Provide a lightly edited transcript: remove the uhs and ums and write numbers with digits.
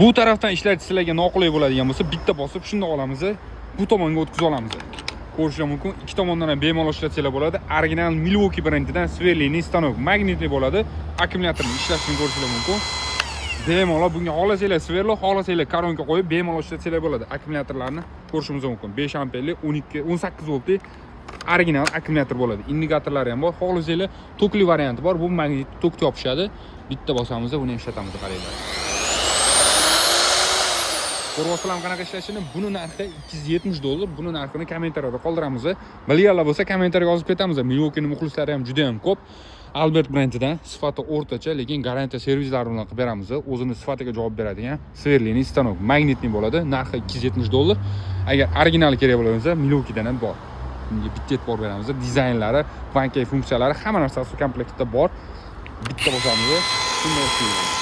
Bu tarafdan ishlatish sizlarga noqulay bo'ladigan bo'lsa, bitta bosib shunday olamiz, bu tomonga o'tkazib olamiz. Ko'rishingiz mumkin. Ikki tomondan ham bemalol ishlatsanglar bo'ladi. Original Milwaukee brendidan sverliy stanok, magnitli bo'ladi. Akkumulyatorni ishlashini ko'rishingiz mumkin. Bemalol bunga xohlasanglar sverlo, xohlasanglar koronka qo'yib bemalol ishlatsanglar bo'ladi. Akkumulyatorlarni ko'rishingiz mumkin. 5 amperli, 12, 18 voltli original akkumulyator bo'ladi. Indikatorlari ham bor. Xohlasanglar tokli varianti bor. Bu magnit tokga yopishadi. Bitta bosamiz, uni ishlatamiz, qaranglar. Ko'ryapsizlarmi qanaqa ishlashini? Buni narxi $270. Buni narxini kommentariyada qoldiramiz. Bilganlar bo'lsa kommentariyga yozib ketamiz. Milwaukee'ning muxlislari ham juda ham ko'p. Albert brendidan sifati o'rtacha, lekin garantiya servislari bilan qilib beramiz. O'zini sifatiga javob beradigan sverliy stanok, magnitli bo'ladi. Narxi $270. Agar original kerak bo'lsa, Milwaukee'dan ham bor. Bunga bitta e'tibor beramiz. Dizaynlari, bankay funksiyalari, hamma narsasi komplektda bor. Bitta bosamiz, shunday ishlaydi.